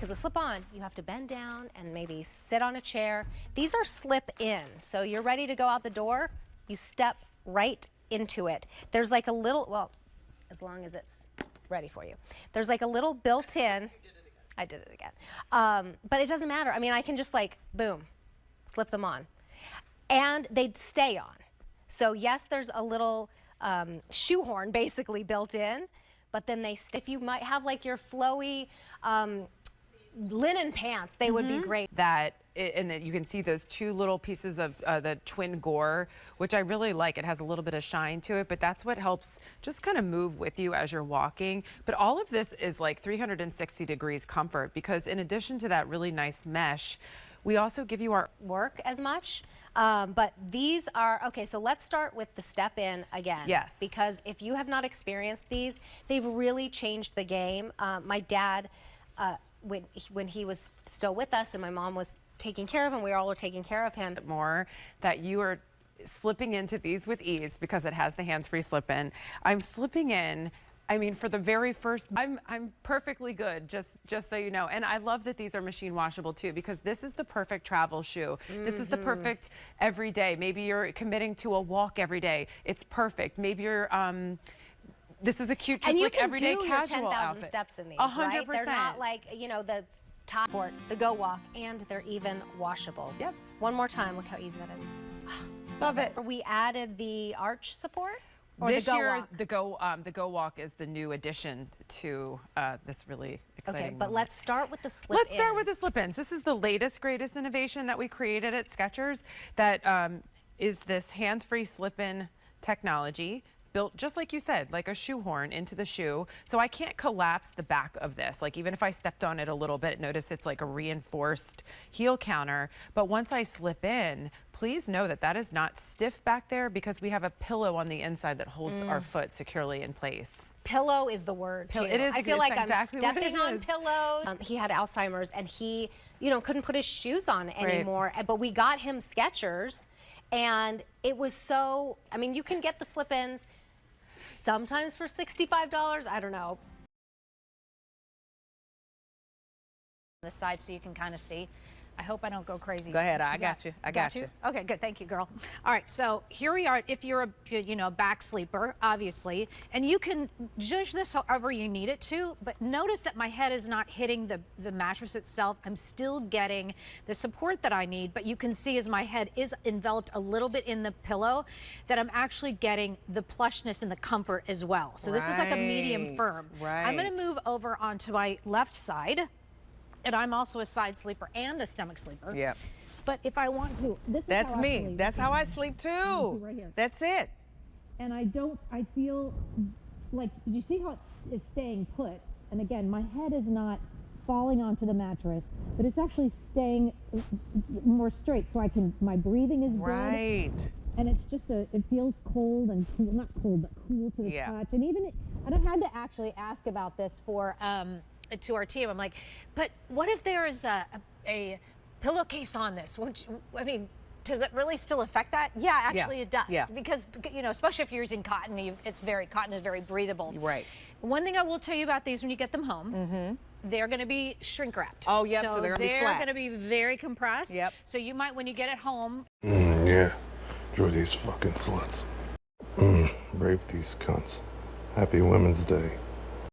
because the slip-on, you have to bend down and maybe sit on a chair. These are slip-in, so you're ready to go out the door, you step right into it. There's like a little, well, as long as it's ready for you. There's like a little built-in, I did it again. But it doesn't matter. I mean, I can just like, boom, slip them on. And they'd stay on. So yes, there's a little shoehorn basically built in, but then if you might have like your flowy linen pants, they would be great. And then you can see those two little pieces of the twin gore, which I really like. It has a little bit of shine to it, but that's what helps just kind of move with you as you're walking. But all of this is like 360 degrees comfort, because in addition to that really nice mesh, we also give you our work as much, but these are, okay, so let's start with the step in again. Yes. Because if you have not experienced these, they've really changed the game. My dad, when he was still with us and my mom was taking care of him, we all were taking care of him. More that you are slipping into these with ease because it has the hands-free slip-in. I'm slipping in, I mean, for the very first, I'm perfectly good, just so you know. And I love that these are machine washable too, because this is the perfect travel shoe. This is the perfect everyday. Maybe you're committing to a walk every day. It's perfect. Maybe you're, this is a cute, just like everyday casual outfit. And you can do your 10,000 steps in these, 100%. right? They're not like, you know, the top port, the Go Walk, and they're even washable. Yep. One more time, look how easy that is. Love it. We added the arch support. Or this the Go year, Walk? the Go Walk is the new addition to this really exciting Okay, but moment. let's start with the slip-in. Let's start with the slip-ins. This is the latest, greatest innovation that we created at Skechers. That is this hands-free slip-in technology, built just like you said, like a shoehorn into the shoe. So I can't collapse the back of this. Like even if I stepped on it a little bit, notice it's like a reinforced heel counter. But once I slip in, please know that that is not stiff back there, because we have a pillow on the inside that holds our foot securely in place. Pillow is the word too. It is. I feel like exactly I'm stepping on pillows. He had Alzheimer's and he, you know, couldn't put his shoes on anymore. But we got him Skechers, and it was so. I mean, you can get the slip-ins sometimes for $65. I don't know. The side so you can kind of see. I hope I don't go crazy. Go ahead, I got you. I got you. Okay, good. Thank you, girl. All right, so here we are. If you're a back sleeper, obviously, and you can judge this however you need it to, but notice that my head is not hitting the mattress itself. I'm still getting the support that I need, but you can see as my head is enveloped a little bit in the pillow that I'm actually getting the plushness and the comfort as well. So this is like a medium firm. Right. I'm going to move over onto my left side. And I'm also a side sleeper and a stomach sleeper. Yep. But if I want to, this is That's how I me. sleep. That's how I sleep too. Right here. That's it. And I feel like, you see how it's staying put? And again, my head is not falling onto the mattress, but it's actually staying more straight, so my breathing is good. Right. And it's just it feels cold and cool, not cold, but cool to the touch. And and I had to actually ask about this to our team. I'm like, but what if there is a pillowcase on this? I mean, does it really still affect that? Yeah, actually it does. Yeah. Because, especially if you're using cotton, cotton is very breathable. Right. One thing I will tell you about these when you get them home, they're going to be shrink wrapped. Oh, yep, so they're going to be flat. They're going to be very compressed. Yep. So you might, when you get it home. Yeah, enjoy these fucking sluts. Rape these cunts. Happy Women's Day.